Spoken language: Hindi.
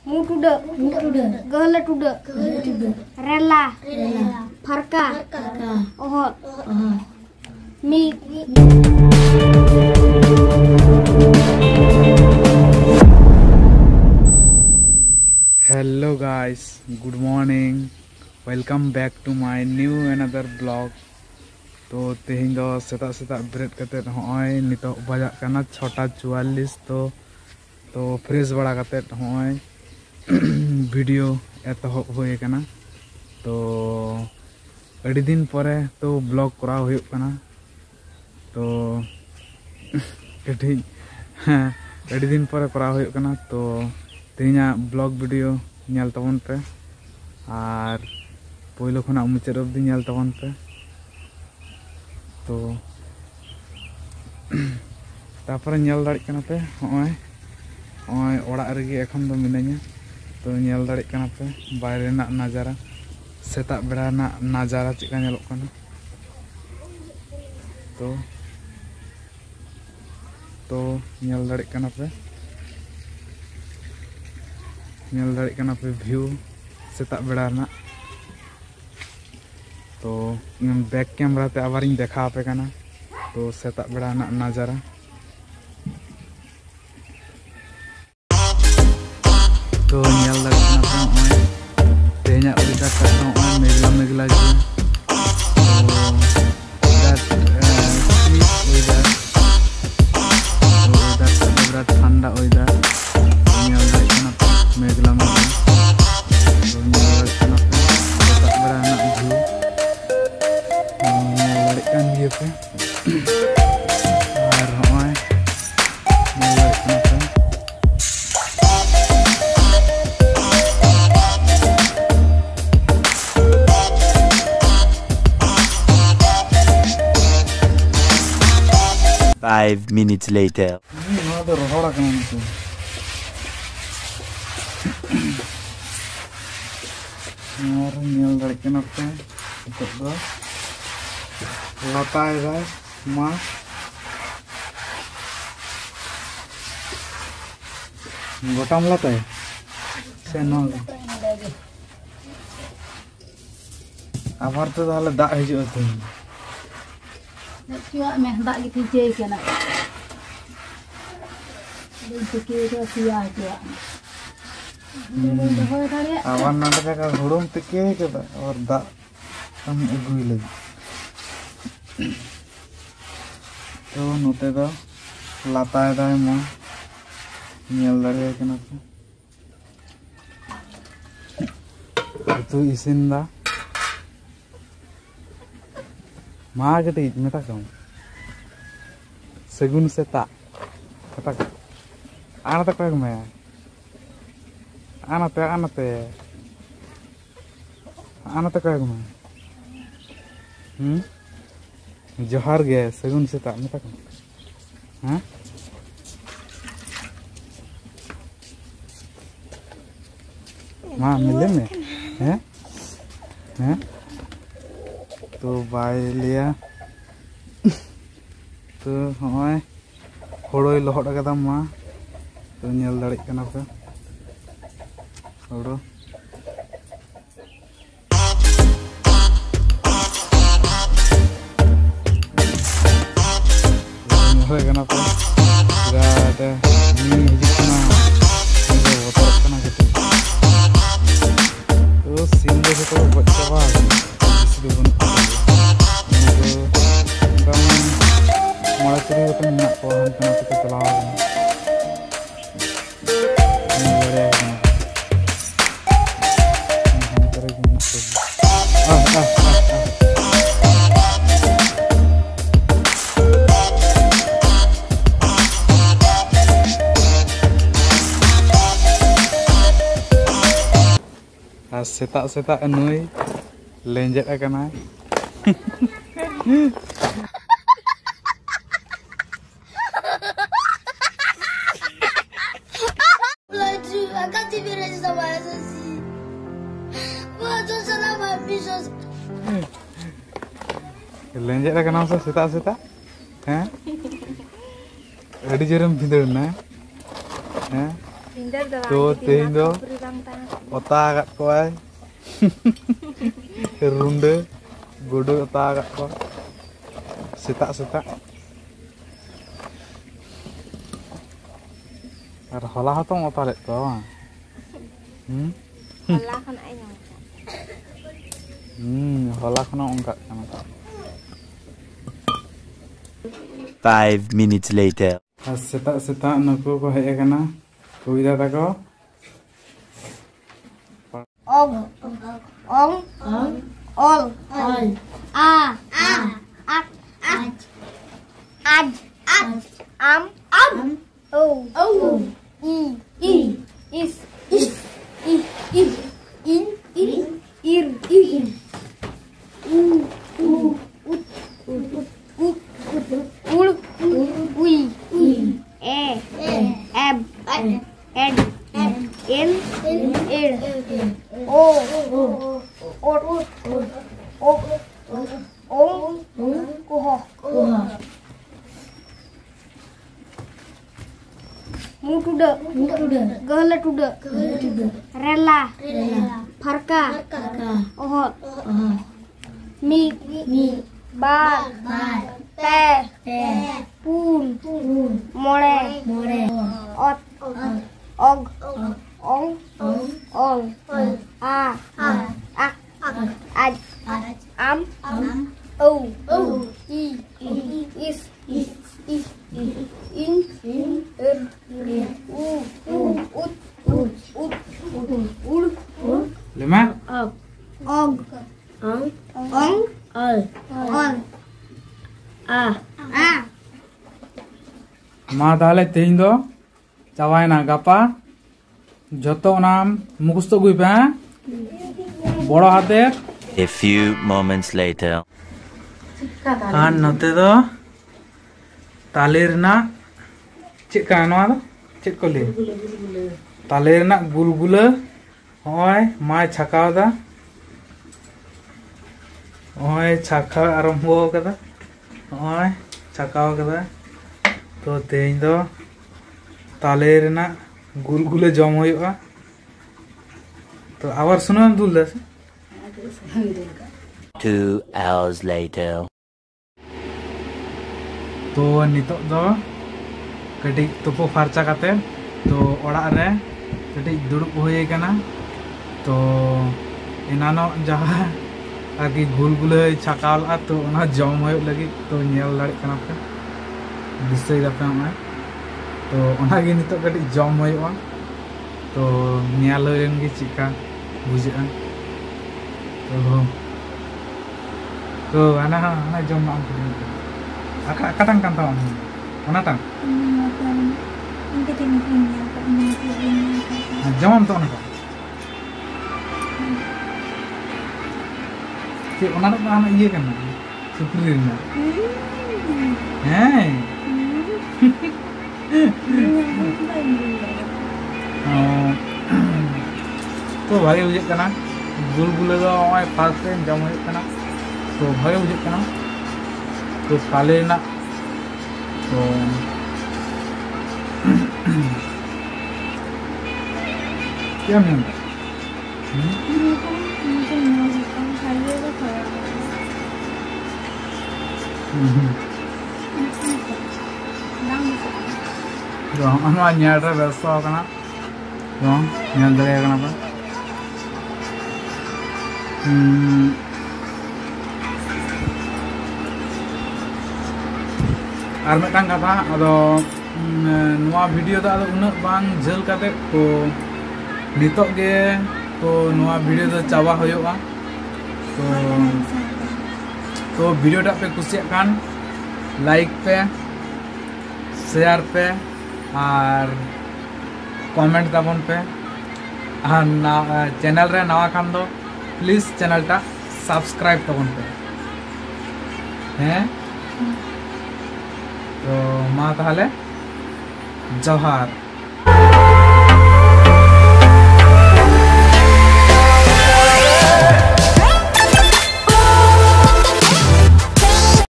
Mutuda, gala tuda, rela, farka, ohot, mi. Hello guys, good morning. Welcome back to my new another vlog. तो तेहिं दो सेता सेता ब्रेड कते होय नितो बजा कना 6:44 तो फ्रेश बड़ा कते होय वीडियो एतहब होय कना तो अड़ी दिन परे तो ब्लॉग करा होय कना तो कठी अड़ी दिन परे करा होय कना तो तेहिंया ब्लॉग वीडियो नेल तबन पे आर पहिलो खना मुचाद अब्दि नेल तबन पे तो तापर नेल दाड़े कना पे होय ओड़ा रेगे एखन दो मिनाइया तो नेल दाड़े कना पे बाहरे ना नजारा सेता बेड़ा ना नजारा चिका नेलोग कना तो नेल दाड़े कना पे व्यू सेता बेड़ा ना तो बैक कैमरा ते आबार देखा पे कना तो सेता बेड़ा ना नजारा तो नेल दाड़े कना पे होय तेहेंया वेदार का होय मेघला मेघला जी वेदार ठंडा वेदार नेल दाड़े कना पे मेघला मेघला तो नेल दाड़े कना पे सेता बेड़ा ना view kan dia pe ar hoy mulai kenapa 5 minutes later ini ada rohora kan itu ar nil dari kenapa itu do लता है माँ गोटाम लता है से न आबार तो ताले दाग हिजुआ तो Cua meh dak gitu je kena. Dan sikit tu sia cua. आबार नाटक का हुड़ुम तिके के और दाग हम उगुई लगी तो नोते दो लाताय दाय मा नेल दाड़े कना तो इसिन दा मा गति मेता कम सगुन सेता कता आना तक में आना तक में जोहार गे सगुन सेता मेता कम हाँ माँ मिले में हैं तो बाय लिया तो होय होड़ोय लहट कदा माँ तो नेल दाड़े कना पे होड़ो होय कना पे बिराद नी हिजुग कना नी बोतल कना कते तो सिंह दो तो बच्चा बा इसलिए बन तो कम मारा चुरी तो ना को हम कना पे चला सेता सेता नुई लेंजेट अकना लेंजेट अकना से सेता सेता हैं अड़ी जरम भिंदर ना हैं तो तेहिं दो otak agak koai. Runde gudu otak agak ko. Setak. Ar hola hatong otak lek ko. Hola kan ayo. Hola kono ongkak kana. 5 minutes later. Setak nuku ko hej kana. Kuida tako. Ong. Ol. A. Ak. Aj. Am. O. I. Is. In. Ir. Ul. Ui. E. Ab. Ed. In. Ed. O. Kuho. Mutuda. Gala tuda. Rela. Farka. Ohot. Mi. Ba. Te. Pun. More. Ot. Og. Ong. Ol. A. Ak. Aj. Am. O. I. Is. In. Ir. Ul. Lima. Og. Ong. Ol. A. Ma tahale tehin do chawaina gapa joto nam mukhostho gui pe boro hater. A few moments later. Ar note do taler na chet ka noa do chet ko le taler na gulgula hoy mai chhakaw da hoy chhaka arambho kada hoy chhakaw kada to tehin do taler na gulgula jom hoyuga to abar sunam dul das 2 hours later. तो नितोग दो कटी तुपो फार्चा काते तो ओड़ा रे कटी दुड़ुब होय कना तो एनानो जहा आगे गुलगुले छकाल आ तो ओना जम होय लगी तो नेल लड़ कना पे दिसै दापे मा तो ओना गे नितो कटी जम होयवा तो नेल लेन गे चिका बुझा तो आना जम ना akatang kan tawang mana tang jamam to na si ona na ana iye kan supri na hey तो भाई उजे कना गुलगुले दो ओय फास्ट टाइम जम होय कना तो भाई उजे कना तो काले ना तो क्या मिल Ano nyara beso kana dong nyandere kana pa ar metang kata ado nuwa video da ado unak bang jel kate to nitok ge to nuwa video da chaba hoyoga तो वीडियो टा पे कुसिया कान लाइक पे शेयर पे और कमेंट ताबन पे और चैनल रे नवा खान दो प्लीज चैनल टा सब्सक्राइब ताबन पे हैं तो मा ताहले जोहार।